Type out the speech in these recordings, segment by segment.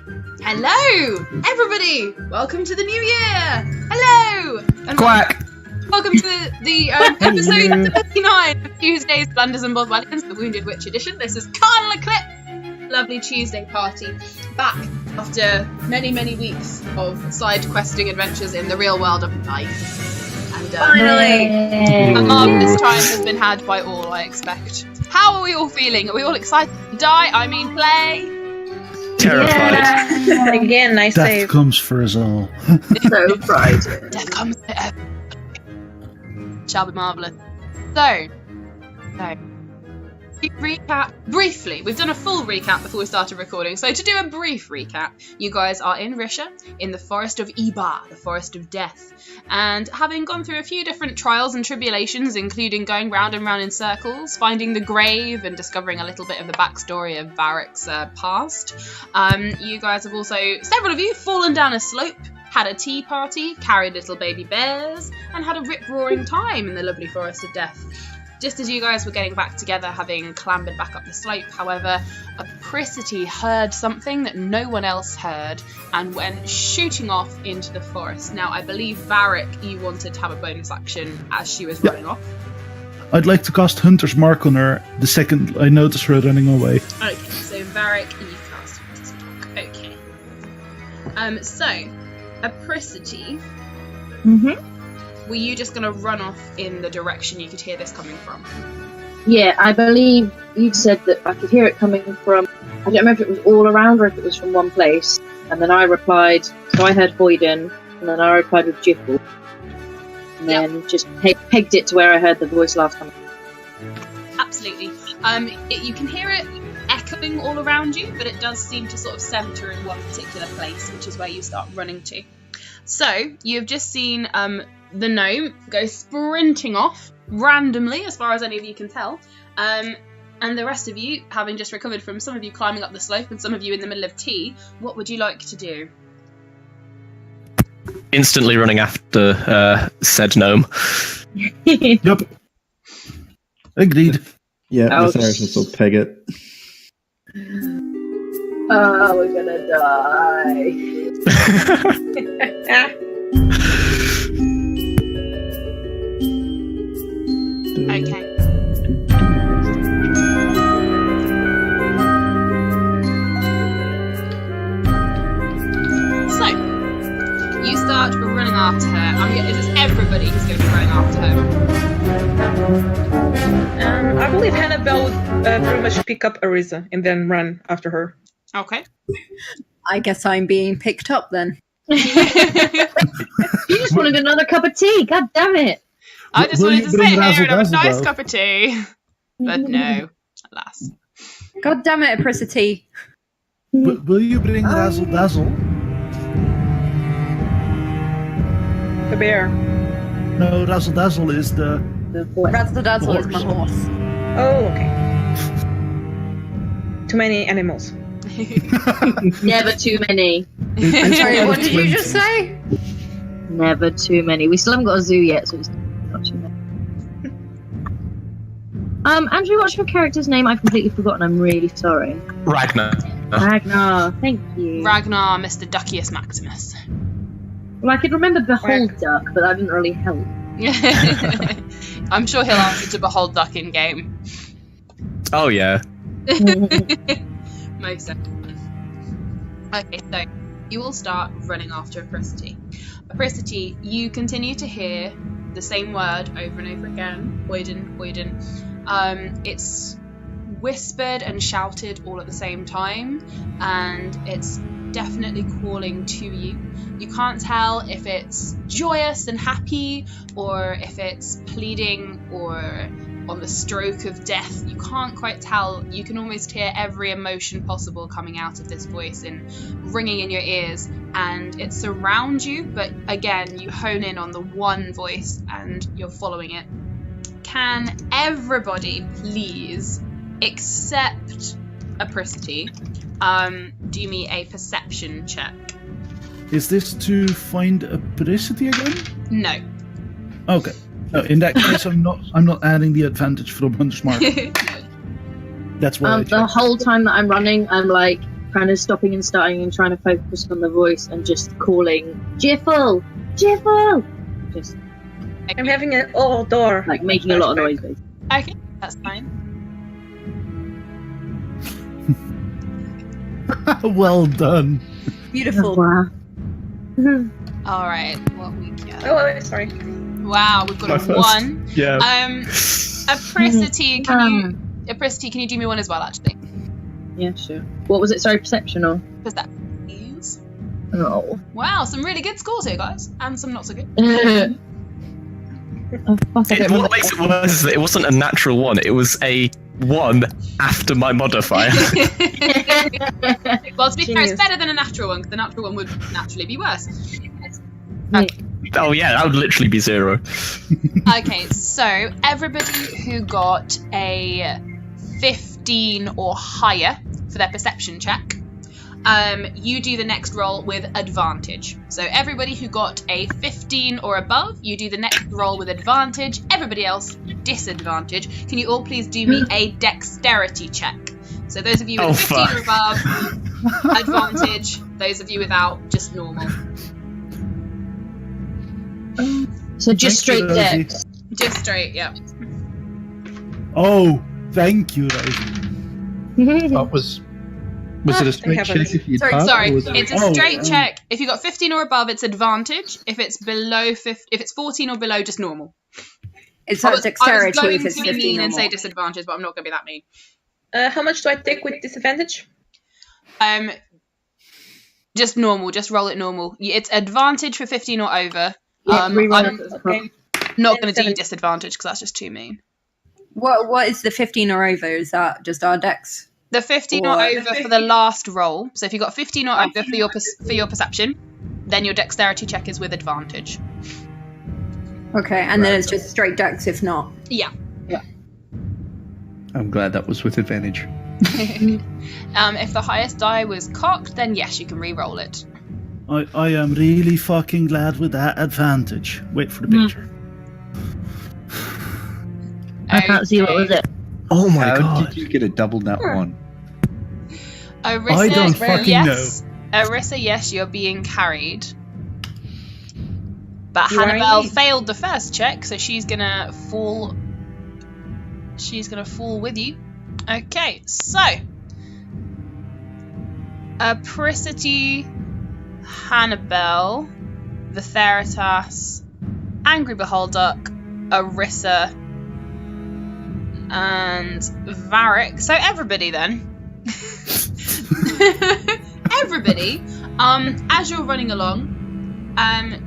Hello, everybody! Welcome to the new year! Hello! And Quack! welcome to the episode 39 of Tuesday's Blunders and Bothwellians, the Wounded Witch edition. This is Carnal Eclipse! Lovely Tuesday party. Back after many, many weeks of side questing adventures in the real world of life. And Finally! a marvellous time has been had by all, I expect. How are we all feeling? Are we all excited to play? Terrified. Yeah. Again, nice Death save. comes for us all. So frightened. Death comes. Shall be marvellous. So, recap briefly. We've done a full recap before we started recording. So to do a brief recap, you guys are in Risha, in the Forest of Ibar, the Forest of Death. And having gone through a few different trials and tribulations, including going round and round in circles, finding the grave and discovering a little bit of the backstory of Varric's past, you guys have also, several of you, fallen down a slope, had a tea party, carried little baby bears, and had a rip-roaring time in the lovely Forest of Death. Just as you guys were getting back together, having clambered back up the slope, however, Apricity heard something that no one else heard and went shooting off into the forest. Now, I believe, Varric, you wanted to have a bonus action as she was running off. I'd like to cast Hunter's Mark on her the second I notice her running away. Okay, so Varric, you cast Hunter's Mark. Okay. So, Apricity, were you just going to run off in the direction you could hear this coming from? Yeah, I believe you said that I could hear it coming from, I don't remember if it was all around or if it was from one place. And then I replied, so I heard Hoyden, and then I replied with Jiffle. And then just pegged it to where I heard the voice last time. Absolutely. You can hear it echoing all around you, but it does seem to sort of centre in one particular place, which is where you start running to. So, you've just seen the gnome go sprinting off, randomly, as far as any of you can tell. And the rest of you, having just recovered from some of you climbing up the slope and some of you in the middle of tea, what would you like to do? Instantly running after said gnome. Yup. Agreed. Yeah, Miss Harrison will peg it. Oh, we're gonna die. Okay. So, you start running after her. Is this everybody who's going to be running after her? I believe Hannibal would pretty much pick up Ariza and then run after her. Okay. I guess I'm being picked up then. You just wanted another cup of tea, god damn it. I just Will wanted you to bring sit here and have a razzle-dazzle, nice though? cup of tea. But no, alas. God damn it, Apricity. Will you bring Razzle Dazzle? The bear. No, Razzle Dazzle is the... Razzle Dazzle is my horse. Oh, okay. Too many animals. Never too many. I'm sorry, what did you just say? Never too many. We still haven't got a zoo yet, so it's not too many. Andrew, what's your character's name? I've completely forgotten. I'm really sorry. Ragnar. Ragnar. Thank you. Ragnar, Mr. Duckius Maximus. Well, I could remember Behold Duck, but that didn't really help. I'm sure he'll answer to Behold Duck in game. Oh, yeah. Most definitely. Okay, so you all start running after Apricity. Apricity, you continue to hear the same word over and over again. Hoyden, Hoyden. It's whispered and shouted all at the same time, and it's definitely calling to you. You can't tell if it's joyous and happy, or if it's pleading, or on the stroke of death. You can't quite tell. You can almost hear every emotion possible coming out of this voice and ringing in your ears, and it surrounds you, but again, you hone in on the one voice and you're following it. Can everybody please, except Apricity, do me a perception check? Is this to find Apricity again? No. Okay. No, in that case, I'm not adding the advantage from Hunter's Mark. That's why. The whole time that I'm running, I'm like, kind of stopping and starting and trying to focus on the voice and just calling, Jiffle! Jiffle! Just I'm having an old door. like making a lot of noise, basically. Okay, that's fine. Well done. Beautiful. Wow. Alright, what we got? Oh, sorry. Wow, we've got a My 1. Yeah. Apricity, can you do me one as well, actually? Yeah, sure. What was it? Sorry, perception or? Was that please? Oh. Wow, some really good scores here, guys. And some not so good. Oh, fuck, I don't remember. What makes it worse is that it wasn't a natural 1. It was a 1 after my modifier. Well, to be fair, it's Genius. better than a natural one, because the natural one would naturally be worse. Oh yeah, that would literally be 0. Okay, so everybody who got a 15 or higher for their perception check, you do the next roll with advantage. So everybody who got a 15 or above, you do the next roll with advantage. Everybody else, disadvantage. Can you all please do me a dexterity check? So those of you with 15 or above, advantage. Those of you without, just normal. So just Thank you, straight Rosie. dex. Just straight, yeah. Thank you, Rosie. Was it a straight have a- check if you Sorry, passed? Sorry, or was it- it's a straight check. If you got 15 or above, it's advantage. If it's below if it's 14 or below, just normal. It's I not was dexterity going if it's to be 15 mean or and say more. disadvantage, but I'm not going to be that mean. How much do I take with disadvantage? Just normal. Just roll it normal. It's advantage for 15 or over. Yeah, rerun I'm it as a Okay. not going to do 7. disadvantage because that's just too mean. What is the 15 or over? Is that just our dex? The 15 or What? over for the last roll. So if you got 15 or over for your perception, then your dexterity check is with advantage. Okay, and then it's just straight dex if not. Yeah. I'm glad that was with advantage. If the highest die was cocked, then yes, you can re-roll it. I am really fucking glad with that advantage. Wait for the picture. I can't see what was it. Oh my How god! did Did you get a double nat 1? Arissa, I don't fucking yes. Arissa, yes, you're being carried. But You are Hannibal indeed. failed the first check, so she's gonna fall. She's gonna fall with you. Okay, so Apricity, Hannibal, Vitheritas, Angry Beholduck, Arissa, and Varric. So everybody then. Everybody, as you're running along,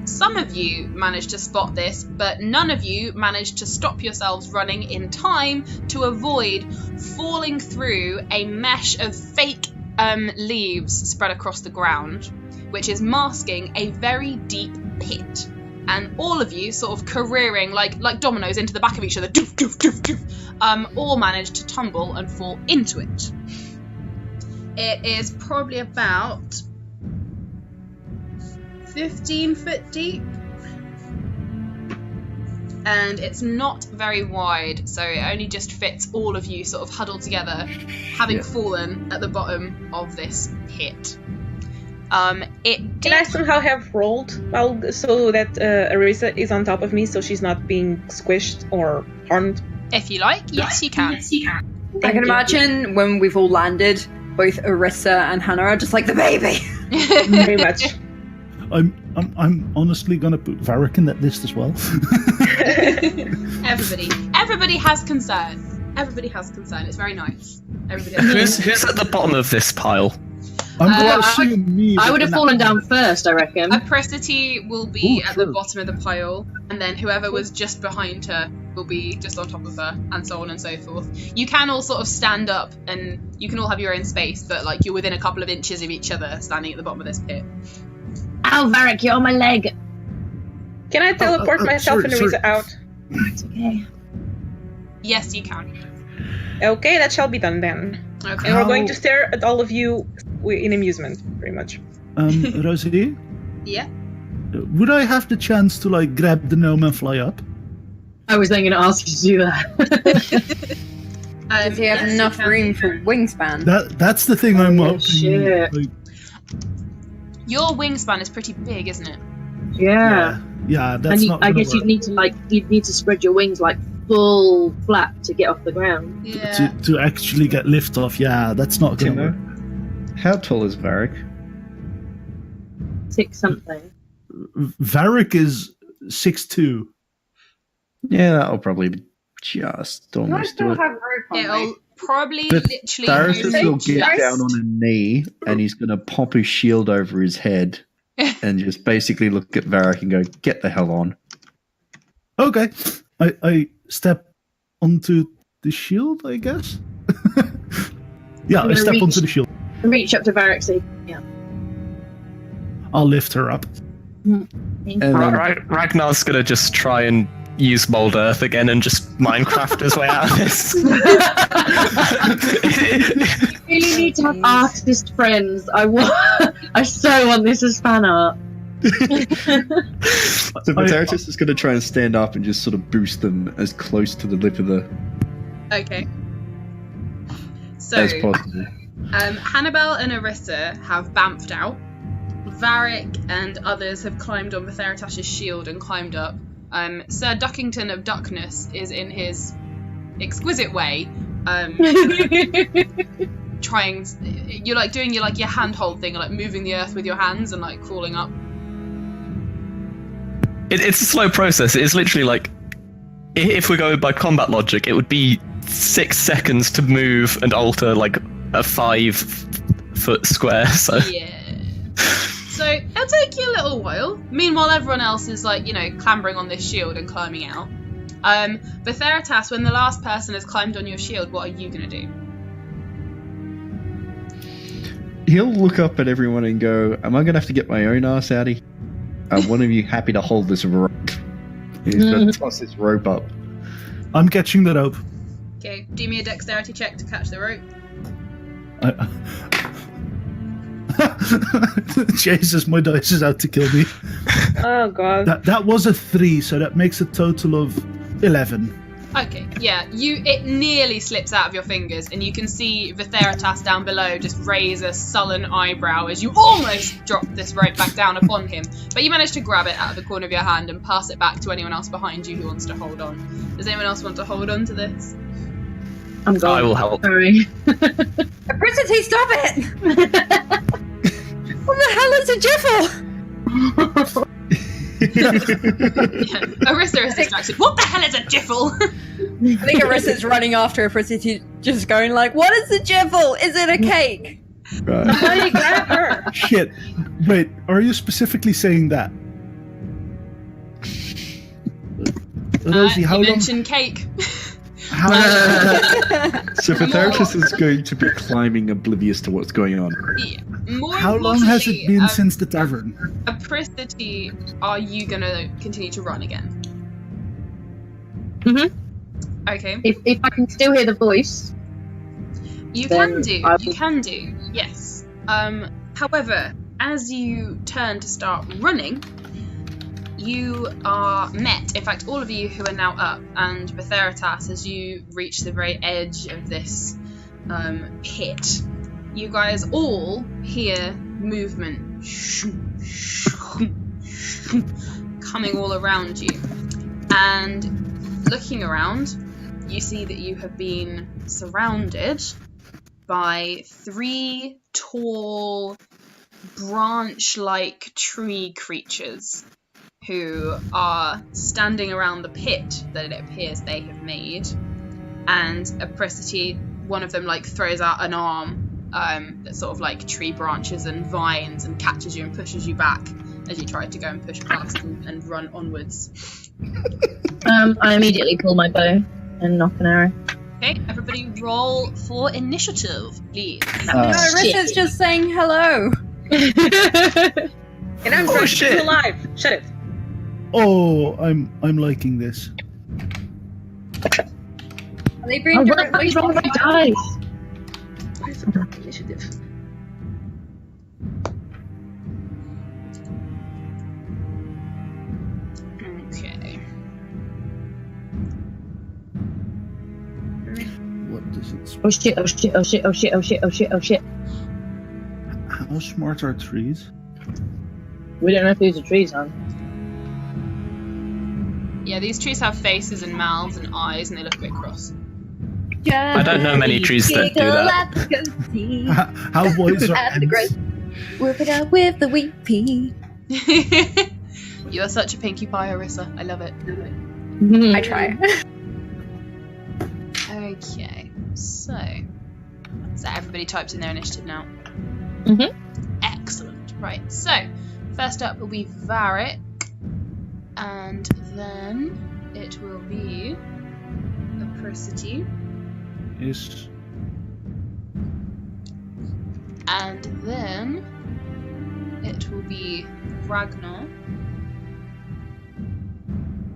some of you managed to spot this, but none of you managed to stop yourselves running in time to avoid falling through a mesh of fake leaves spread across the ground, which is masking a very deep pit. And all of you sort of careering like dominoes into the back of each other, doof, doof, doof, doof, all managed to tumble and fall into it. It is probably about 15 foot deep, and it's not very wide, so it only just fits all of you sort of huddled together, having fallen at the bottom of this pit. Can I somehow have rolled so that Arissa is on top of me, so she's not being squished or harmed? If you like, yes, you can. I can imagine when we've all landed, both Arissa and Hannah are just like the baby. Very much. I'm honestly gonna put Varric in that list as well. Everybody has concern. Everybody has concern. It's very nice. Everybody has Who's at the bottom of this pile? I'm gonna I- assume me. I with would have the fallen nat- down first, I reckon. Apricity will be Ooh, at the true. bottom of the pile, and then whoever was just behind her will be just on top of her, and so on and so forth. You can all sort of stand up, and you can all have your own space, but like you're within a couple of inches of each other, standing at the bottom of this pit. Ow, Varric, you're on my leg. Can I teleport myself sorry, and Arissa out? It's okay. Yes, you can. Okay, that shall be done then. Okay. And we're going to stare at all of you in amusement, pretty much. Rosie, Yeah. would I have the chance to like grab the gnome and fly up? I was then going to ask you to do that. Does he have yes, enough you can room do. for wingspan? That's the thing I'm hoping. shit. Like, Your wingspan is pretty big, isn't it? Yeah. yeah, that's And not. I gonna guess you'd work. need to spread your wings like full flap to get off the ground. Yeah. to actually get lift off. Yeah, that's not gonna work. Timo, how tall is Varric? 6 something. Varric is 6'2". Yeah, that'll probably be just almost do it. have rope on It'll probably But literally Darius only will get just- down on a knee and he's going to pop his shield over his head and just basically look at Varric and go, "Get the hell on." Okay, I step onto the shield, I guess. Yeah, I'm I gonna step reach- onto the shield. Reach up to Varric, say, yeah. I'll lift her up. And then, Ragnar's gonna just try and use mold earth again and just Minecraft his way out of this. You really need to have artist friends. I so want this as fan art. so Vitaritus is going to try and stand up and just sort of boost them as close to the lip of the Okay. So, as possible. Hannibal and Arissa have bamfed out. Varric and others have climbed on Vitharitash's shield and climbed up. Sir Duckington of Duckness is in his exquisite way, trying. You're like doing your handhold thing, like moving the earth with your hands and like crawling up. It's a slow process. It's literally like, if we go by combat logic, it would be 6 seconds to move and alter like a 5-foot square. So Yeah. So it'll take you a little while. Meanwhile, everyone else is like, clambering on this shield and climbing out. Vitheritas, when the last person has climbed on your shield, what are you gonna do? He'll look up at everyone and go, "Am I going to have to get my own ass out of here? Are one of you happy to hold this rope?" He's going to toss this rope up. I'm catching the rope. Okay, do me a dexterity check to catch the rope. Jesus, my dice is out to kill me. Oh god. That was a 3, so that makes a total of 11. Okay, yeah, it nearly slips out of your fingers, and you can see Vitheritas down below just raise a sullen eyebrow as you almost drop this rope back down upon him. But you manage to grab it out of the corner of your hand and pass it back to anyone else behind you who wants to hold on. Does anyone else want to hold on to this? I'm gone. I will help. Sorry. Felicity, stop it! What the hell is a jiffle? Arissa is distracted. What the hell is a jiffle? I think Arissa's running after Felicity, just going like, "What is a jiffle? Is it a cake?" Right. Somebody grab her. Shit. Wait, are you specifically saying that? Rosie, how you long? mentioned cake. How, So Vitaritus is going to be climbing oblivious to what's going on. Yeah. More how long has it been importantly, since the tavern? Apricity, are you gonna continue to run again? Mhm. Okay. If I can still hear the voice, You Then can do. I You will- can do. Yes. However, as you turn to start running, you are met. In fact, all of you who are now up, and Vitheritas, as you reach the very edge of this pit, you guys all hear movement coming all around you. And looking around, you see that you have been surrounded by 3 tall, branch-like tree creatures who are standing around the pit that it appears they have made. And Apricity, one of them throws out an arm that's sort of like tree branches and vines and catches you and pushes you back as you try to go and push past and run onwards. I immediately pull my bow and knock an arrow. Okay, everybody roll for initiative, please. No, Arissa's just saying hello. And I'm trying to shit. be alive. Shut it. Oh, I'm liking this. Are they Oh, being what the fuck is wrong with my dice? What is the initiative? Okay. What does it's, Oh shit, oh shit, oh shit, oh shit, oh shit, oh shit, oh shit. how smart are trees? We don't know if these are trees, huh? Yeah, these trees have faces and mouths and eyes, and they look a bit cross. I don't know many trees that do that. How wise are After the ants? Work it out with the wheat pea. You are such a Pinkie Pie, Orissa. I love it. I try. Okay, so everybody types in their initiative now. Mhm. Excellent. Right. So first up will be Varric, and then it will be Apricity, Is and then it will be Ragnar,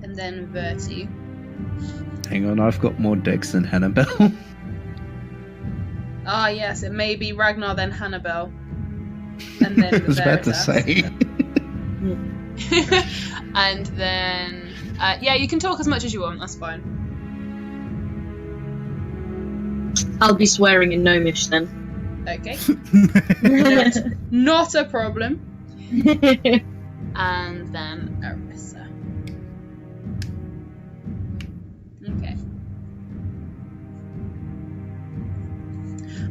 and then Verti. Hang on, I've got more decks than Hannibal. Ah, yes, it may be Ragnar, then Hannibal, and then I was about to Veritas. say. And then, yeah, you can talk as much as you want. That's fine. I'll be swearing in Gnomish then. Okay, not a problem. And then Orissa. Okay.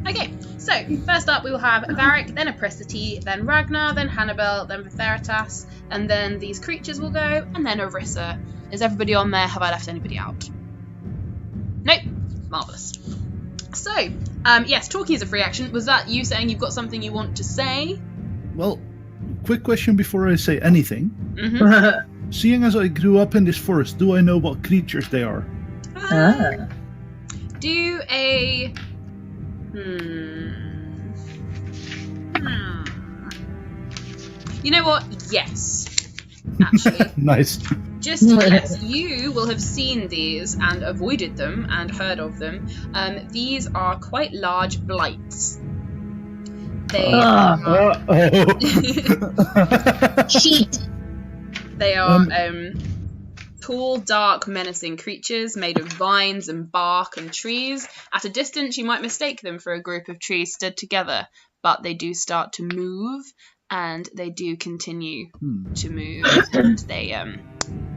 Okay, so first up we will have Varric, then Apricity, then Ragnar, then Hannibal, then Veritas, and then these creatures will go, and then Orissa. Is everybody on there? Have I left anybody out? Nope. Marvellous. So, yes, talking is a free action. Was that you saying you've got something you want to say? well, quick question before I say anything. Mm-hmm. Seeing as I grew up in this forest, do I know what creatures they are? Ah. Do a... You know what? Yes. Actually. Nice. Just yes, you will have seen these and avoided them and heard of them. These are quite large blights. They are, Cheat. they are tall, dark, menacing creatures made of vines and bark and trees. At a distance, you might mistake them for a group of trees stood together, but they do start to move, and they do continue to move, and they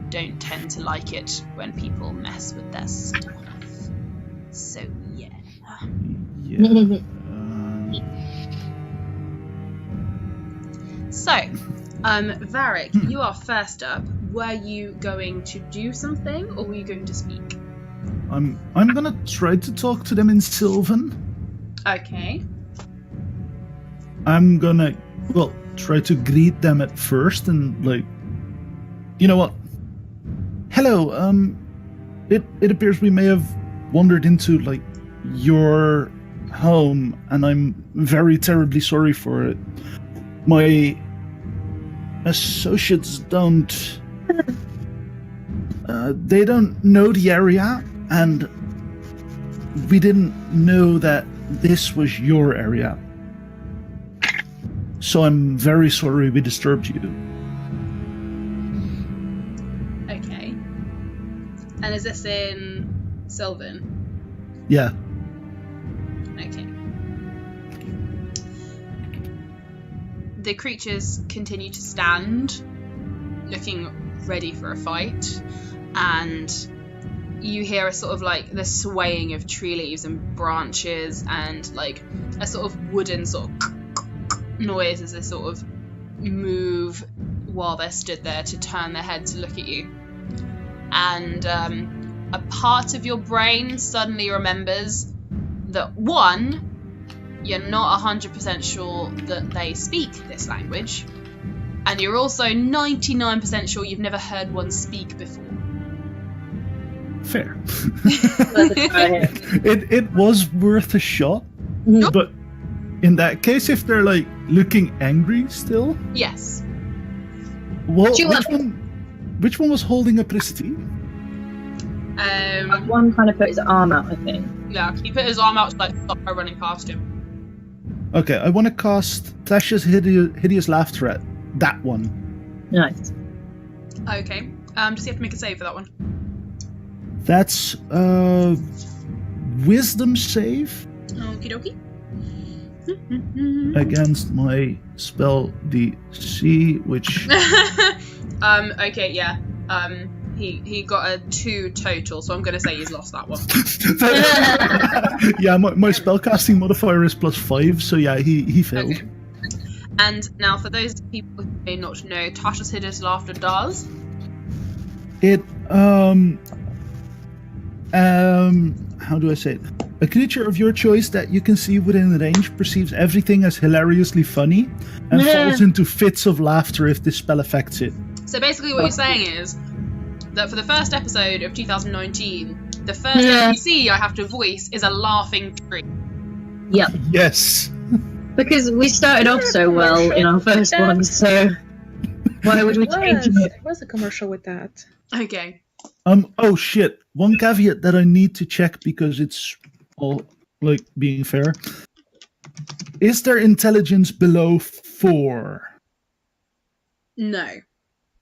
don't tend to like it when people mess with their stuff. So yeah. Yeah. So, Varric, you are first up. Were you going to do something, or were you going to speak? I'm gonna try to talk to them in Sylvan. Okay. I'm gonna, well, try to greet them at first and, like, you know what? Hello, it appears we may have wandered into, like, your home, and I'm very terribly sorry for it. My associates don't... they don't know the area, and we didn't know that this was your area. So I'm very sorry we disturbed you. Okay. And is this in Sylvan? Yeah. Okay. The creatures continue to stand, looking ready for a fight, and you hear a sort of like the swaying of tree leaves and branches, and like a sort of wooden sort of noise as they sort of move while they're stood there to turn their head to look at you. And a part of your brain suddenly remembers that, one, you're not 100% sure that they speak this language, and you're also 99% sure you've never heard one speak before. Fair. It was worth a shot, Nope. but in that case, if they're like looking angry still, Yes. well, Do you which one was holding Apricity? One kind of put his arm out, I think. Yeah, he put his arm out to like stop her running past him. Okay, I want to cast Tasha's hideous laughter at that one. Nice. Okay. Does he have to make a save for that one? That's wisdom save Okie dokie. against my spell DC, which Okay, yeah. He got a 2 total, so I'm going to say he's lost that one. yeah, my spellcasting modifier is +5, so yeah, he failed. Okay. And now, for those people who may not know, Tasha's Hideous Laughter does. It how do I say it? A creature of your choice that you can see within range perceives everything as hilariously funny and falls into fits of laughter if this spell affects it. So basically what you're saying is that for the first episode of 2019, the first NPC I have to voice is a laughing tree. Yep. Yes. Because we started off so well in our first one, so why would we change it? There was a commercial with that. Okay. Oh shit. One caveat that I need to check because it's all like being fair. Is there intelligence below 4? No.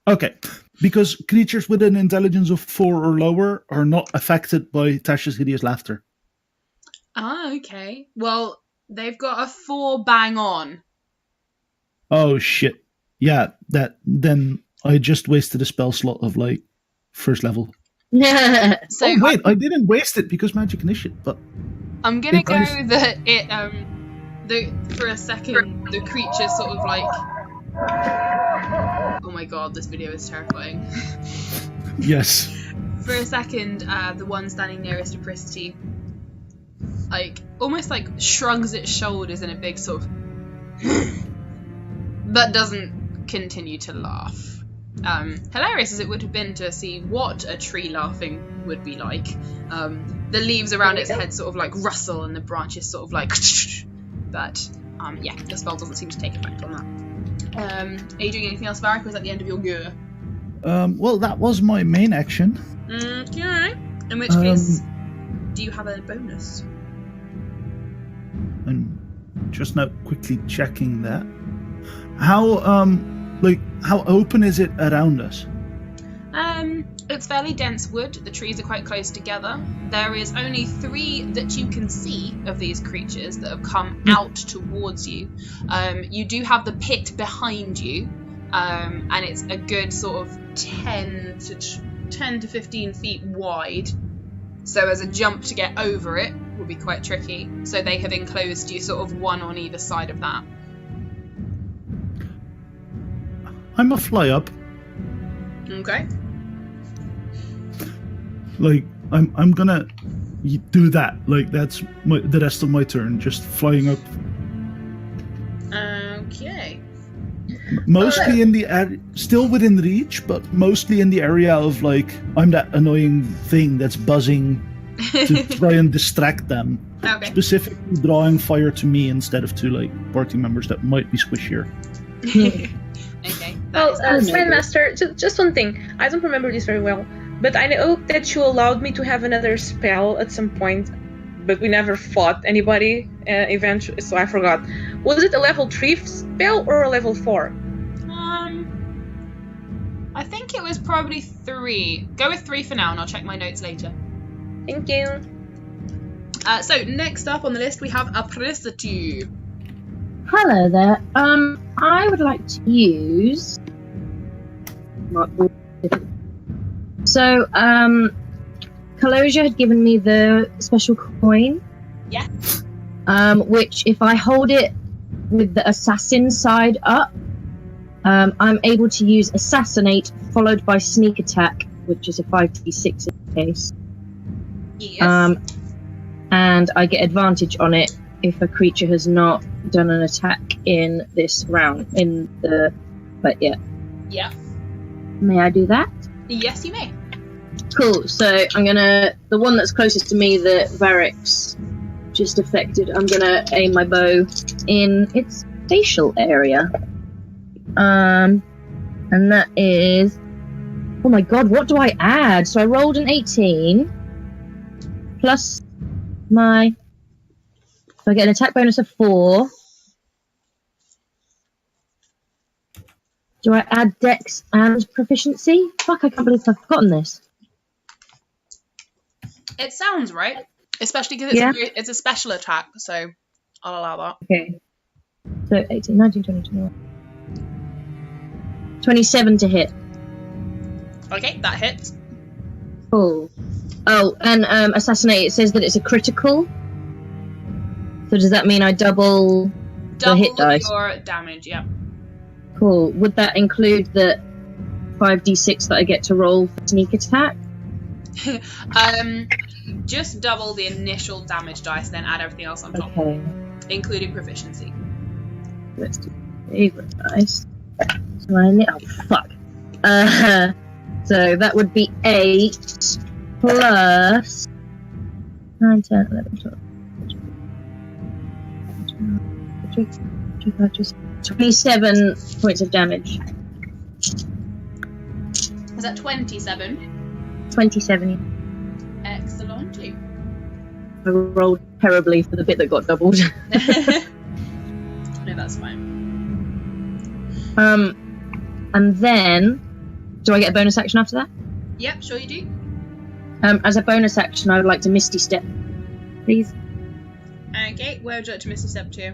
Okay. Because creatures with an intelligence of 4 or lower are not affected by Tasha's Hideous Laughter. Ah, okay. Well, they've got a 4 bang on. Oh shit. Yeah, then I just wasted a spell slot of like first level. So oh wait, I didn't waste it because magic initiate, but I'm gonna go that it for a second the creature sort of like, oh my god, this video is terrifying. Yes. For a second, the one standing nearest to Prissity, like almost like shrugs its shoulders in a big sort of but doesn't continue to laugh. Hilarious as it would have been to see what a tree laughing would be like. The leaves around its head sort of like rustle and the branches sort of like but yeah, the spell doesn't seem to take effect on that. Are you doing anything else, Varric? Was that the end of your go? Well, that was my main action. Okay. In which case, do you have a bonus? I'm just now quickly checking that. How open is it around us? It's fairly dense wood. The trees are quite close together. There is only 3 that you can see of these creatures that have come out towards you. You do have the pit behind you, and it's a good sort of 10 to 15 feet wide. So as a jump to get over it would be quite tricky. So they have enclosed you sort of one on either side of that. I'm a fly up. Okay. Like I'm gonna do that. Like that's the rest of my turn, just flying up. Okay. Mostly in the area, still within reach, but mostly in the area of like I'm that annoying thing that's buzzing to try and distract them. Okay. Specifically drawing fire to me instead of to like party members that might be squishier. Okay. Well, Grandmaster, just one thing. I don't remember this very well, but I know that you allowed me to have another spell at some point, but we never fought anybody eventually, so I forgot. Was it a level 3 spell or a level 4? I think it was probably 3. Go with 3 for now, and I'll check my notes later. Thank you. So next up on the list we have Apricity. Hello there. I would like to use. So, Kalosia had given me the special coin. Yeah. Which, if I hold it with the assassin side up, I'm able to use assassinate followed by sneak attack, which is a 5d6 in this case. Yes. And I get advantage on it if a creature has not done an attack in this round. But yeah. Yeah. May I do that? Yes, you may. Cool. So I'm gonna the one that's closest to me that Varric's just affected. I'm gonna aim my bow in its facial area. And that is. Oh my god! What do I add? So I rolled an 18 plus my. So I get an attack bonus of 4. Do I add dex and proficiency? Fuck, I can't believe I've forgotten this. It sounds right. Especially because Yeah. it's a special attack, so I'll allow that. Okay. So 18, 19, 20, 21. 27 to hit. Okay, that hits. Cool. Oh, and assassinate. It says that it's a critical. So does that mean I double the hit dice? Your damage, yeah. Cool. Would that include the 5d6 that I get to roll for sneak attack? Just double the initial damage dice, then add everything else on top, Okay. including proficiency. Let's do favorite dice. So oh fuck. So that would be 8 plus 9, 10, 11, 12, 27 points of damage. Is that 27? 27. Excellent. I rolled terribly for the bit that got doubled. No, that's fine. And then, do I get a bonus action after that? Yep, sure you do. As a bonus action, I would like to Misty Step, please. Okay, where would you like to Misty Step to?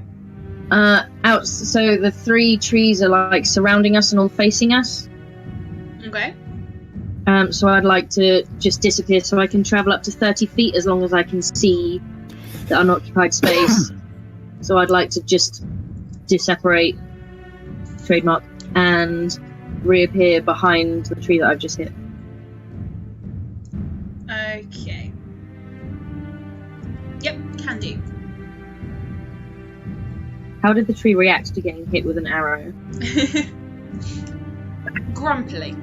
Out. So the 3 trees are like surrounding us and all facing us. Okay. So I'd like to just disappear so I can travel up to 30 feet as long as I can see the unoccupied space. So I'd like to just separate, trademark, and reappear behind the tree that I've just hit. Okay. Yep, can do. How did the tree react to getting hit with an arrow? Grumpily.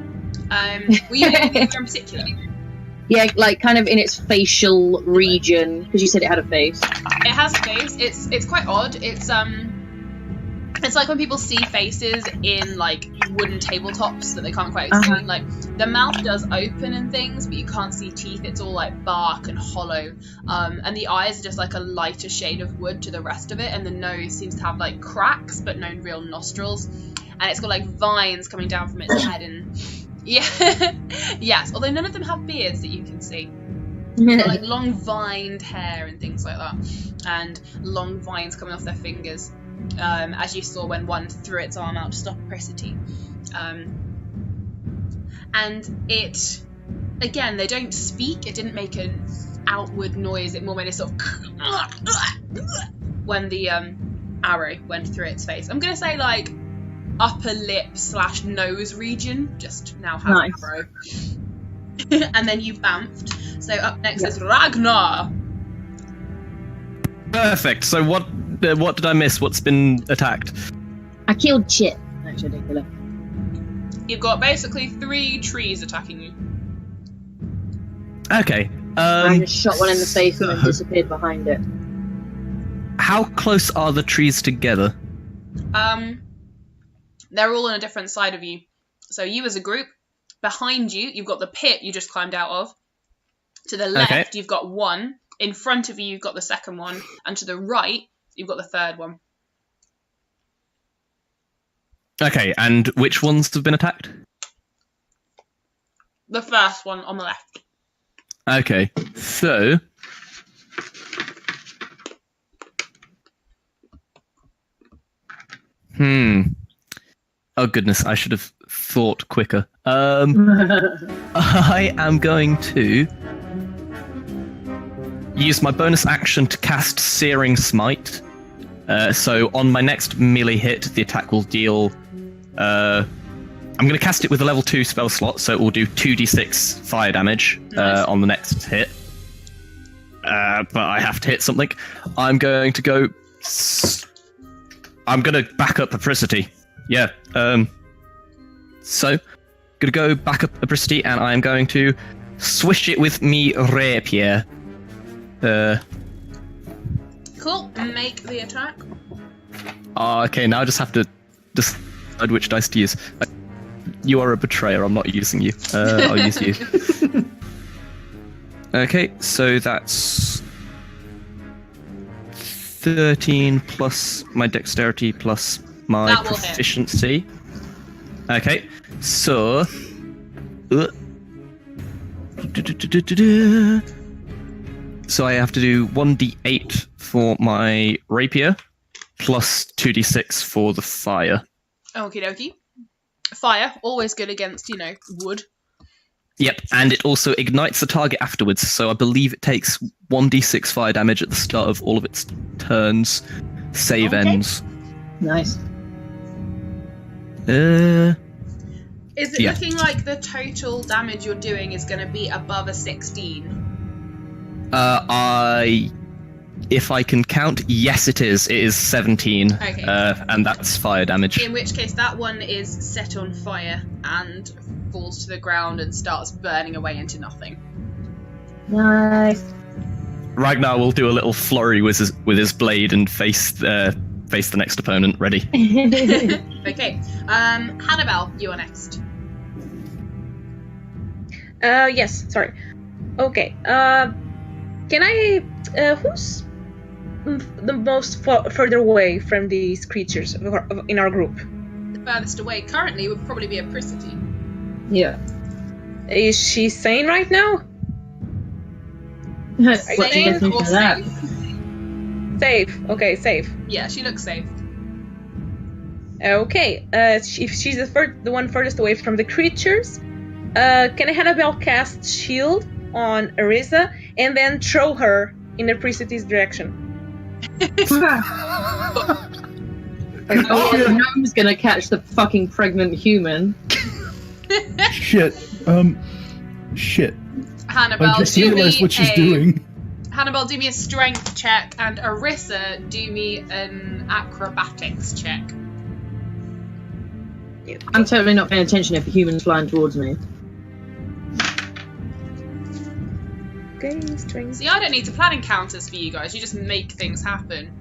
Were you doing anything in particular? Yeah, like kind of in its facial region, because you said it had a face. It has a face. It's quite odd. It's like when people see faces in like wooden tabletops that they can't quite explain. Like the mouth does open and things, but you can't see teeth. It's all like bark and hollow. And the eyes are just like a lighter shade of wood to the rest of it, and the nose seems to have like cracks but no real nostrils. And it's got like vines coming down from its head and yes, although none of them have beards that you can see. They've got, like long vined hair and things like that, and long vines coming off their fingers, as you saw when one threw its arm out to stop Pricity. And it, again, they don't speak. It didn't make an outward noise. It more made a sort of when the arrow went through its face. I'm gonna say like upper lip / nose region just now has an arrow. And then you bamfed. So up next is Ragnar. Perfect. So what did I miss? What's been attacked? I killed Chip. Actually, I didn't kill it. You've got basically 3 trees attacking you. Okay. I just shot one in the face and then disappeared behind it. How close are the trees together? They're all on a different side of you. So you as a group, behind you, you've got the pit you just climbed out of. To the left, you've got one. In front of you, you've got the second one. And to the right, you've got the third one. Okay, and which ones have been attacked? The first one on the left. Okay, so... Oh goodness, I should have thought quicker. I am going to use my bonus action to cast Searing Smite. So on my next melee hit, the attack will deal... I'm going to cast it with a level 2 spell slot, so it will do 2d6 fire damage on the next hit. But I have to hit something. I'm going to go... I'm going to back up Apricity. Yeah. So, going to go back up Apricity, and I'm going to swish it with me rapier. Cool. Make the attack. Okay, now I just have to decide which dice to use. You are a betrayer. I'm not using you. I'll use you. Okay, so that's 13 plus my dexterity plus my proficiency. Hit. Okay, so... So I have to do 1d8 for my rapier, plus 2d6 for the fire. Okie dokie. Fire, always good against, wood. Yep, and it also ignites the target afterwards, so I believe it takes 1d6 fire damage at the start of all of its turns. Save ends. Nice. Is it looking like the total damage you're doing is going to be above a 16? If I can count, yes it is. It is 17, Okay. And that's fire damage. In which case, that one is set on fire and falls to the ground and starts burning away into nothing. Nice. Ragnar will do a little flurry with his blade and face the next opponent. Ready? Okay. Hannibal, you are next. Yes, sorry. Okay. Can I... who's the most further away from these creatures in our group? The furthest away currently would probably be a Prisity. Yeah. Is she sane right now? What do you Sane think or of that? safe? Safe. Okay, safe. Yeah, she looks safe. Okay. If she's the one furthest away from the creatures, can Hannibal cast shield on Arisa and then throw her in the Precity's direction? Oh, the gnome's gonna catch the fucking pregnant human. Shit. Shit. Hannibal, I just do realized me what she's a doing. Hannibal, do me a strength check, and Arissa, do me an acrobatics check. I'm totally not paying attention if a human's flying towards me. Okay, strength. See, I don't need to plan encounters for you guys. You just make things happen.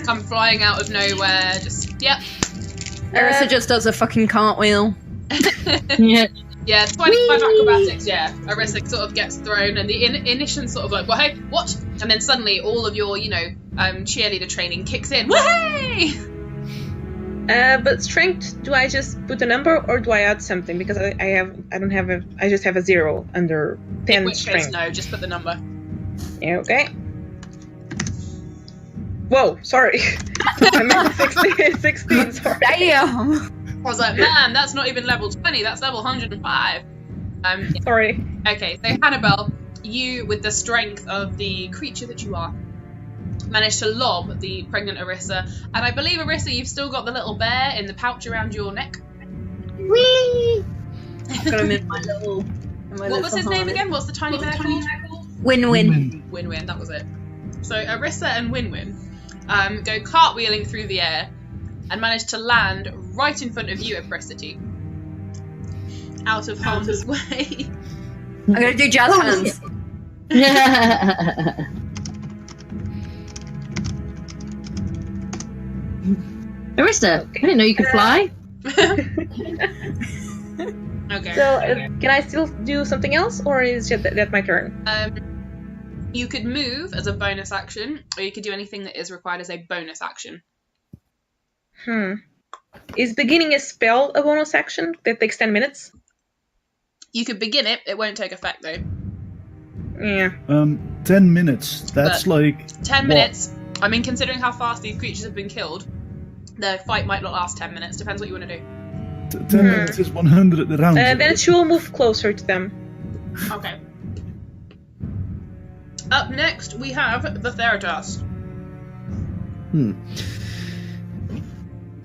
Come flying out of nowhere. Just yep. Arissa just does a fucking cartwheel. Yeah. Yeah, 25 acrobatics, yeah. Arissa sort of gets thrown, and the initial sort of like, well, hey, what? And then suddenly all of your, cheerleader training kicks in. Whey! But strength, do I just put a number or do I add something? Because I just have a 0 under 10 In which strength. case, no, just put the number. Yeah, okay. Whoa, sorry. I meant 16, sorry. Damn! I was like, man, that's not even level 20, that's level 105. Yeah. Sorry. Okay, so Hannibal, you, with the strength of the creature that you are, managed to lob the pregnant Arissa. And I believe, Arissa, you've still got the little bear in the pouch around your neck. Whee! Got him in my little. What was his name again? What's the tiny bear called? Win-win. Win-Win, that was it. So Arissa and Win-Win go cartwheeling through the air and manage to land right in front of you, Apricity. Out of harm's way. I'm gonna do jazz hands. Arista, I didn't know you could fly. Okay. So, can I still do something else, or is that my turn? You could move as a bonus action, or you could do anything that is required as a bonus action. Is beginning a spell a bonus action that takes 10 minutes? You could begin it, it won't take effect though. Yeah. 10 minutes. That's But like 10 what? minutes, I mean, considering how fast these creatures have been killed, the fight might not last 10 minutes, depends what you want to do. 10 minutes is 100 rounds. Then she will move closer to them. Okay. Up next, we have the Theratos.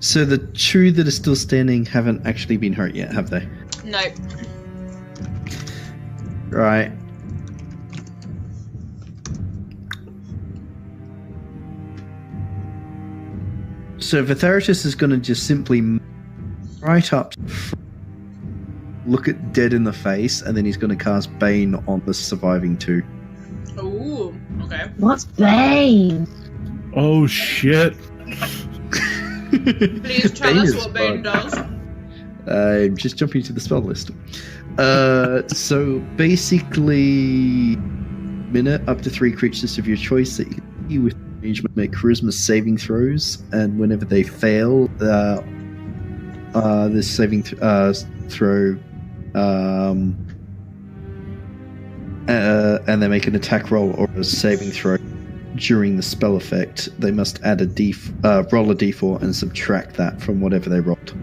So the two that are still standing haven't actually been hurt yet, have they? No. Right. So Vitheratus is going to just simply right up, look at dead in the face, and then he's going to cast Bane on the surviving two. Ooh, okay. What's Bane? Oh shit. Please tell Bane us is what Bane fun. does. I'm just jumping to the spell list. So basically, minute up to 3 creatures of your choice that you can see with arrangement make charisma saving throws, and whenever they fail, this saving throw and they make an attack roll or a saving throw during the spell effect, they must add roll a d4 and subtract that from whatever they rolled.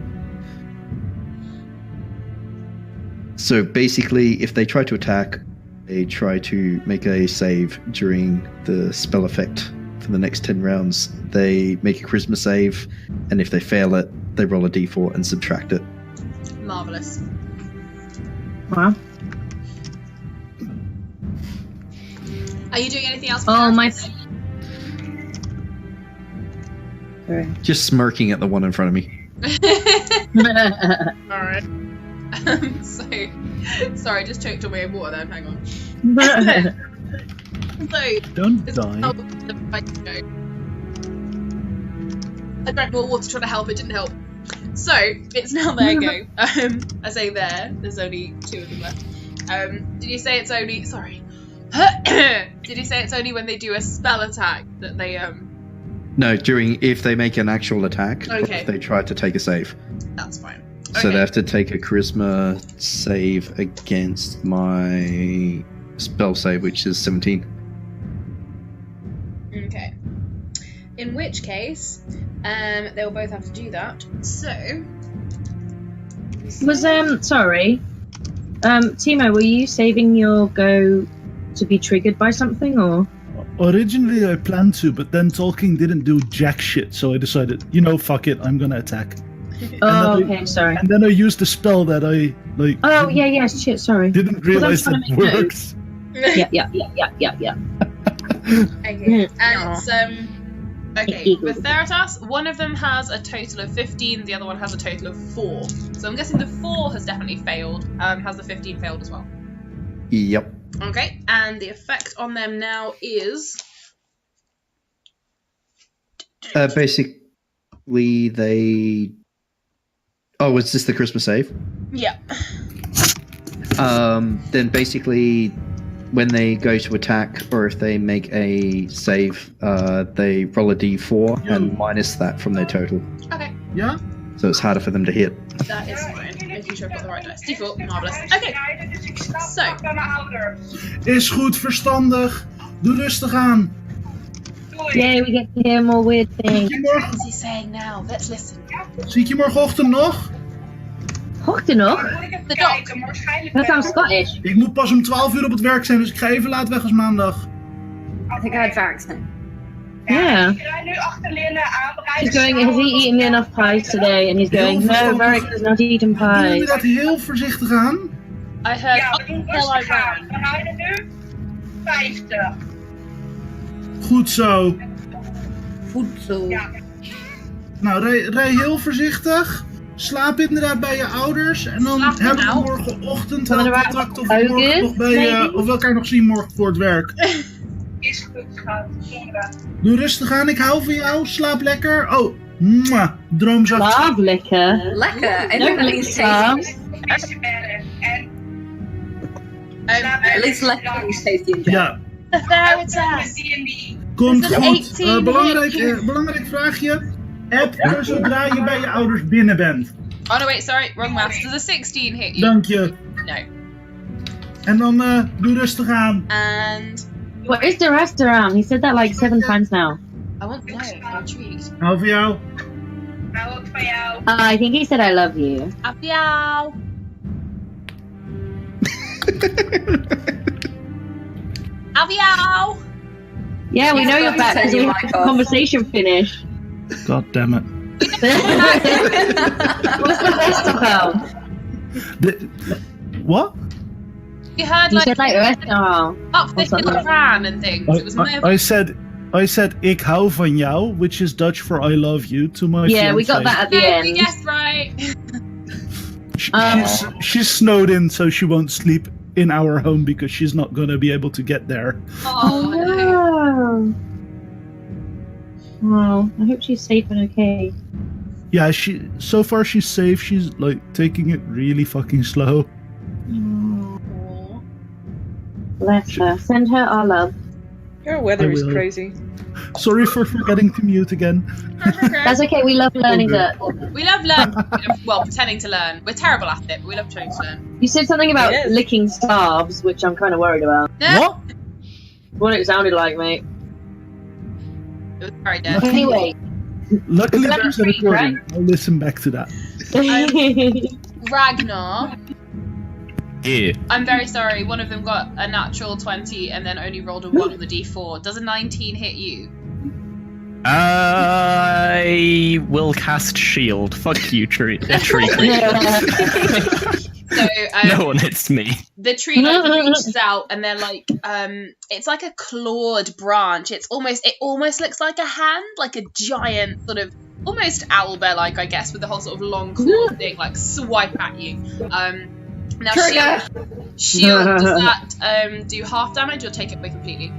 So basically, if they try to attack, they try to make a save during the spell effect for the next 10 rounds. They make a charisma save, and if they fail it, they roll a d4 and subtract it. Marvelous. Wow. Are you doing anything else? Oh, my. Sorry. Just smirking at the one in front of me. Alright. Sorry, just choked away in water then, hang on. Don't It's die. how the fight go. I drank more water trying to help, it didn't help. So, it's now their go. I say there's only 2 of them left. Did you say it's only, sorry. Did you say it's only when they do a spell attack that they, No, if they make an actual attack, or Okay. if they try to take a save. that's fine. So they have to take a charisma save against my spell save, which is 17. Okay. In which case, they'll both have to do that. So. Was sorry, Timo, were you saving your go to be triggered by something, or? Originally I planned to, but then talking didn't do jack shit, so I decided, fuck it, I'm gonna attack. Oh, then okay, sorry. And then I used the spell that I Oh, yeah, shit, sorry. didn't realize trying that to make works. Yeah. Okay. And okay, Eagle. with Theratas, one of them has a total of 15, the other one has a total of 4. So I'm guessing the 4 has definitely failed. Has the 15 failed as well? Yep. Okay, and the effect on them now is. Basically, they. Oh, was this the Christmas save? Yeah. Then basically, when they go to attack, or if they make a save, they roll a d4 and minus that from their total. Okay, Ja? So it's harder for them to hit. that is fine. Making sure I've got the right dice. Default, marvelous. Okay, so. Is goed, verstandig. Doe rustig aan. Yay, we get to hear more weird things. What is he saying now? Let's listen. Zie ik je morgenochtend nog? Hocht er nog? The doc. That sounds Scottish. Ik moet pas om 12 uur op het werk zijn, dus ik ga even laat weg als maandag. I think I had your accent. Yeah. He's going, has he eaten enough pies today? And he's going, no, Varric does not eat Doen jullie pies. dat heel voorzichtig aan? I heard Ja, we up doen until I rustig aan. ran. We rijden nu 50. Goed zo. Voedsel. Ja. Nou, rij heel voorzichtig. Slaap inderdaad bij je ouders. En dan Slaap hebben we nou. morgenochtend Zullen we wel er contact of ook we morgen eens, nog bij maybe? of we elkaar nog zien morgen voor het werk. Is goed, schat. Prima. Doe rustig aan, ik hou van jou. Slaap lekker. Oh, mwah, droomzacht. Slaap lekker. Lekker. I No, think at least slaap. tasty. Is je bedden. En At least lekker at least tasty in general. Ja, The Theratas. D&D. komt Is het goed. 18 Belangrijk vraagje. App zodra je bij je ouders binnen bent. Oh no, wait, sorry, wrong maths. Does a 16 hit you? Dank je. No. En dan doe rustig aan. And What is the restaurant? He said that like 7 times now. I want to know. I'm intrigued. Hou van jou. Hou ook van jou. I think he said I love you. Apiao. Apiao. Yeah, we He's know you're probably back because saying we you had like the us. conversation finished. God damn it. What's the restaurant? What? You heard You like said like restaurant. up this something. little ran and things. It was I said ik hou van jou, which is Dutch for I love you, to my Yeah, we fiancé. got that at the Yeah, we end. guessed right. She's snowed in, so she won't sleep in our home because she's not gonna be able to get there. Oh, no. no. Well, I hope she's safe and okay. Yeah, so far she's safe. She's like taking it really fucking slow. Bless her. Send her our love. Your weather I is will. crazy. Sorry for forgetting to mute again. That's okay. We love learning that. We love pretending to learn. We're terrible at it, but we love trying to learn. You said something about Yes. licking scarves, which I'm kind of worried about. What? What it sounded like, mate. It was very dead. Anyway, Luckily, Level there's a 3, recording. I'll listen back to that. Ragnar, Yeah. I'm very sorry. One of them got a natural 20 and then only rolled a 1 on the d4. Does a 19 hit you? I will cast shield. Fuck you, tree creature. So No one hits me. the tree like reaches out and they're like it's like a clawed branch. It almost looks like a hand, like a giant sort of almost owlbear like, I guess, with the whole sort of long claw thing, like swipe at you. Now shield does that do half damage or take it away completely?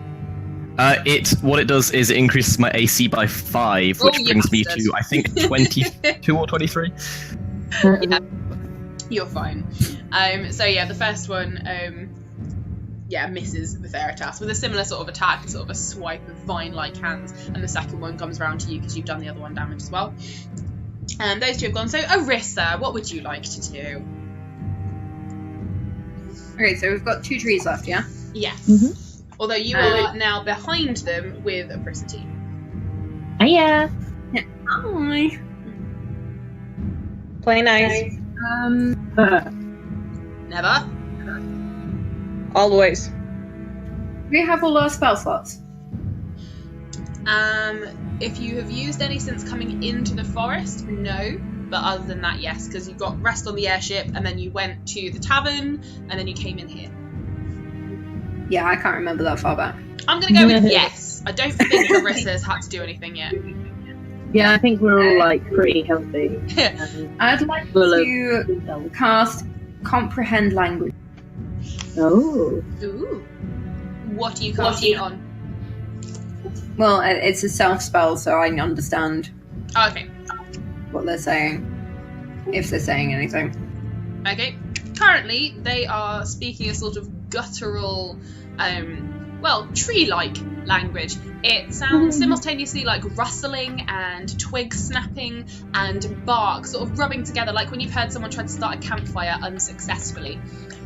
What it does is it increases my AC by 5, which you brings me bastard. to, I think, 22 or 23. Yeah, you're fine. So yeah, the first one misses the Veritas with a similar sort of attack, sort of a swipe of vine-like hands, and the second one comes around to you because you've done the other one damage as well. And those two have gone. So Arissa, what would you like to do? Okay, so we've got 2 trees left, yeah? Yes. Although you are now behind them with Apricity. yeah. Hi. Play nice. Never. Always. Do we have all our spell slots? If you have used any since coming into the forest, no. But other than that, yes, because you got rest on the airship, and then you went to the tavern, and then you came in here. Yeah, I can't remember that far back. I'm gonna go with yes. I don't think Arissa's had to do anything yet. Yeah, I think we're all like pretty healthy. I'd like to cast Comprehend Language. Oh. Ooh. What are you casting on? Well, it's a self spell, so I understand Oh, okay. what they're saying, if they're saying anything. Okay. Currently, they are speaking a sort of guttural, tree-like language. It sounds simultaneously like rustling and twig snapping and bark sort of rubbing together, like when you've heard someone try to start a campfire unsuccessfully.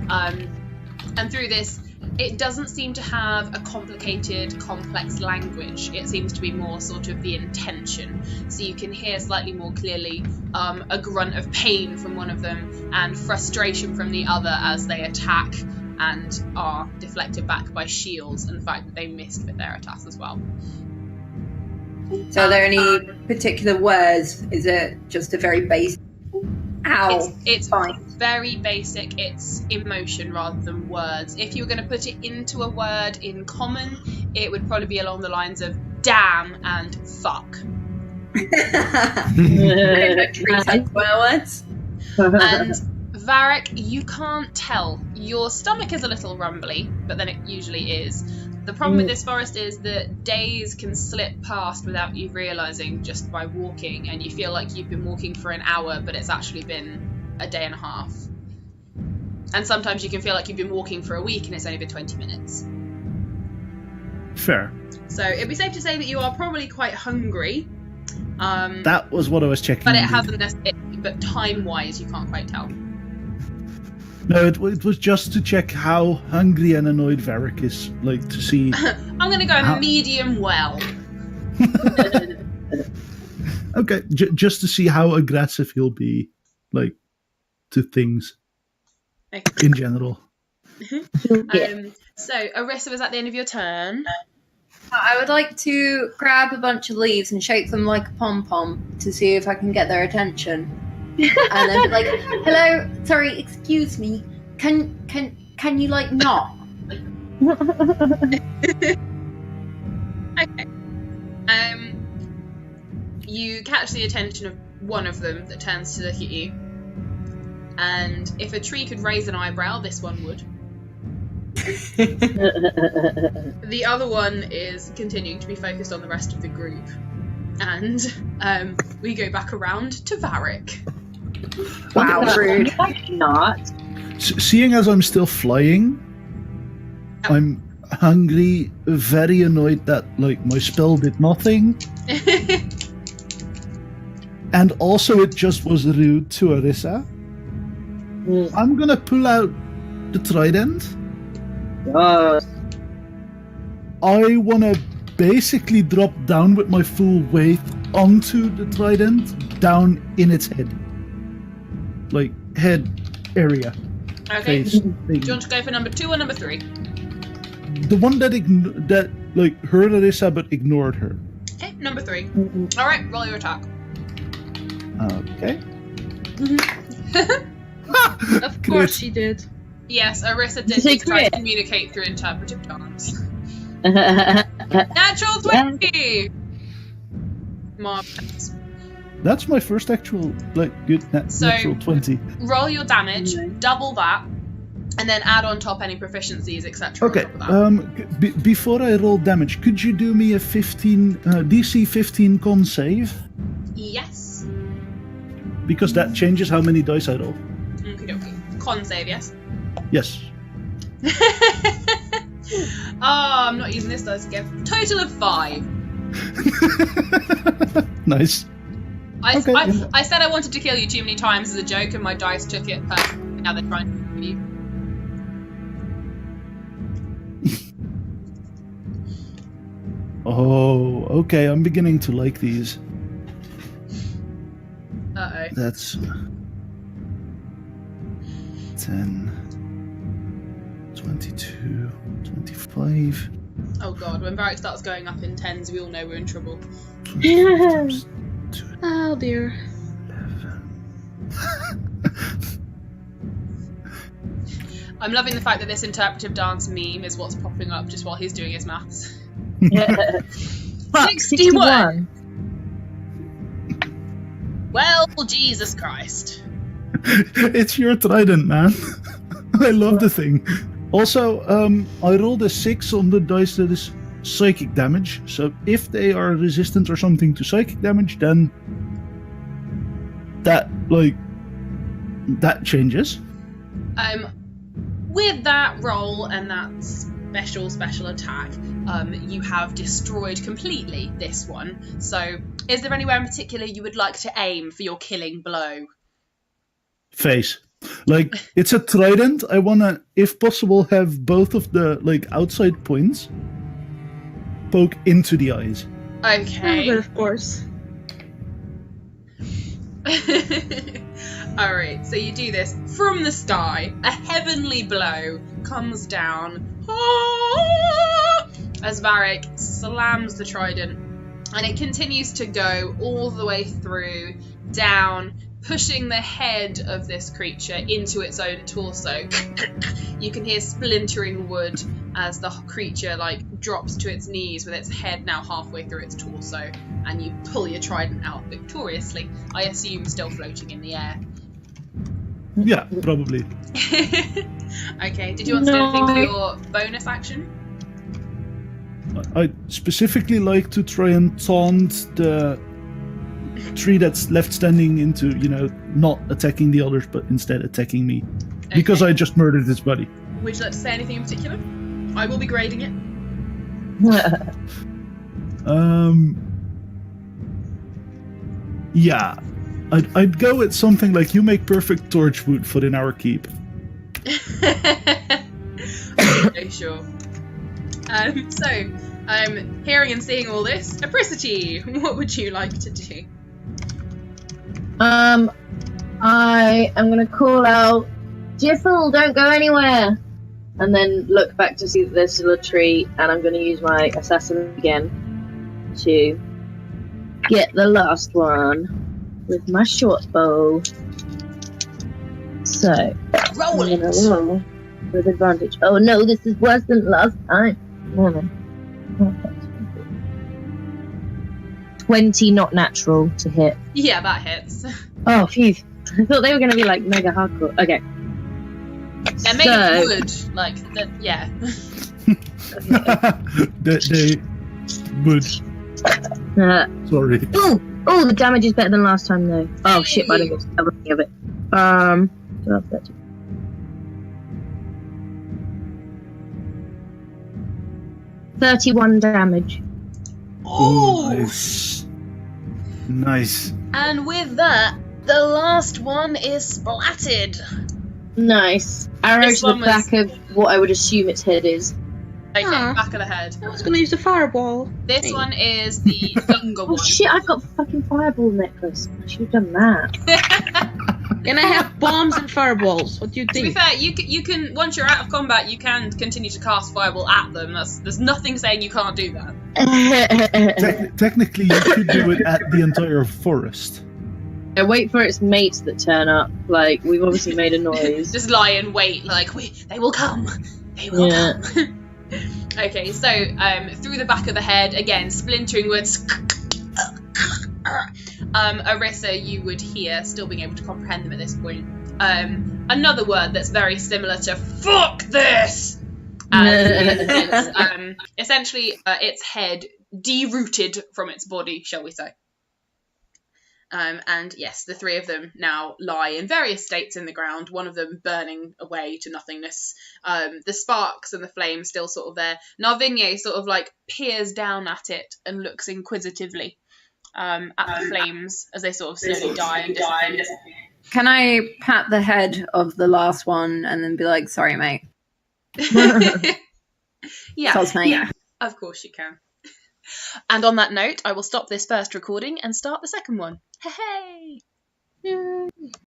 And through this, it doesn't seem to have a complicated, complex language. It seems to be more sort of the intention. So you can hear slightly more clearly a grunt of pain from one of them and frustration from the other as they attack and are deflected back by shields, and the fact that they missed with their attacks as well. So are there any particular words? Is it just a very basic... Ow! It's fine. Very basic. It's emotion rather than words. If you were going to put it into a word in common, it would probably be along the lines of damn and fuck. Trees have swear words. And Varric, you can't tell. Your stomach is a little rumbly, but then it usually is. The problem with this forest is that days can slip past without you realising just by walking, and you feel like you've been walking for an hour, but it's actually been a day and a half. And sometimes you can feel like you've been walking for a week and it's only been 20 minutes. Fair. So it'd be safe to say that you are probably quite hungry. That was what I was checking. But it indeed. hasn't necessarily, but time-wise, you can't quite tell. No, it was just to check how hungry and annoyed Varric is, like to see. I'm going to go medium well. Okay, just to see how aggressive he'll be, like, to things Okay. in general. So, Arissa was at the end of your turn. I would like to grab a bunch of leaves and shake them like a pom-pom to see if I can get their attention. And then be like, hello, sorry, excuse me, can you like not? Okay. You catch the attention of one of them that turns to look at you. And if a tree could raise an eyebrow, this one would. The other one is continuing to be focused on the rest of the group. And we go back around to Varric. Wow, rude. Not. Seeing as I'm still flying, hungry, very annoyed that like my spell did nothing, and also it just was rude to Arissa. I'm gonna pull out the trident. I wanna basically drop down with my full weight onto the trident, down in its head. Like, head area. Okay. Face Do thing. you want to go for number 2 or number 3? The one that like heard Arissa but ignored her. Okay, number 3. Alright, roll your attack. Okay. Of course she did. Yes, Arissa did Say try to crit. communicate through interpretive dance. Natural Natural 20! Marvelous. That's my first actual, like, good So- natural 20. Roll your damage, double that, and then add on top any proficiencies, etc. Okay, on top of that. before I roll damage, could you do me a 15, DC 15 con save? Yes. Because that changes how many dice I roll. Okie dokie. Con save, yes? Yes. Oh, I'm not using this dice again. Total of 5. Nice. Okay, yeah. I said I wanted to kill you too many times as a joke, and my dice took it personally. Now they're trying to kill you. Oh, okay, I'm beginning to like these. Uh-oh. That's 10, 22, 25, Oh god, when Varric starts going up in 10s, we all know we're in trouble. 20, Oh dear. 11. I'm loving the fact that this interpretive dance meme is what's popping up just while he's doing his maths. Fuck, 61. Well, Jesus Christ. It's your trident, man. I love the thing. Also, I rolled a 6 on the dice that is psychic damage. So if they are resistant or something to psychic damage, then that changes. With that roll and that special attack, you have destroyed completely this one. So, is there anywhere in particular you would like to aim for your killing blow? Face. Like, it's a trident. I wanna, if possible, have both of the outside points poke into the eyes. Okay. But of course. Alright, so you do this from the sky. A heavenly blow comes down as Varric slams the trident, and it continues to go all the way through, down, pushing the head of this creature into its own torso. You can hear splintering wood as the creature drops to its knees with its head now halfway through its torso, and you pull your trident out victoriously. I assume still floating in the air. Yeah, probably. Okay, did you want to do anything for your bonus action? I'd specifically like to try and taunt the tree that's left standing into, not attacking the others, but instead attacking me. Because I just murdered his buddy. Would you like to say anything in particular? I will be grading it. Yeah. I'd go with something like, you make perfect torch wood for in our keep. Okay, sure. Hearing and seeing all this, Apricity, what would you like to do? I am going to call out, Jiffle, don't go anywhere! And then look back to see that there's still a tree, and I'm going to use my assassin again to get the last one with my short bow. So, Roll I'm going to it! roll with advantage. Oh no, this is worse than last time. 20 not natural to hit. Yeah, that hits. Oh, phew. I thought they were going to be mega hardcore. Okay. They're made of wood. Yeah. they would. Sorry. Oh, the damage is better than last time though. Oh shit, but I didn't get everything of it. 12, 13. 31 damage. Oh! Nice. And with that, the last one is splatted. Nice. Arrow This to the one was- back of what I would assume its head is. Okay, Ah. back of the head. I was gonna use the fireball. This thing. one is the younger Oh one. shit, I've got a fucking fireball necklace. I should have done that. And I have bombs and fireballs. What do you To be think? fair, you can once you're out of combat, you can continue to cast fireball at them. There's nothing saying you can't do that. Technically, you could do it at the entire forest. I wait for its mates that turn up. Like, we've obviously made a noise. Just lie and wait, like they will come. They will Yeah. come. Okay, so through the back of the head again, splintering words. Arissa, you would hear, still being able to comprehend them at this point. Another word that's very similar to "fuck this." Essentially, its head derooted from its body, shall we say? And yes, the three of them now lie in various states in the ground, one of them burning away to nothingness. The sparks and the flames still sort of there. Narvigne sort of like peers down at it and looks inquisitively at the flames as they sort of slowly die and disappear. Can I pat the head of the last one and then be like, sorry, mate? Yeah, Soz, mate. yeah, of course you can. And on that note, I will stop this first recording and start the second one. Hey!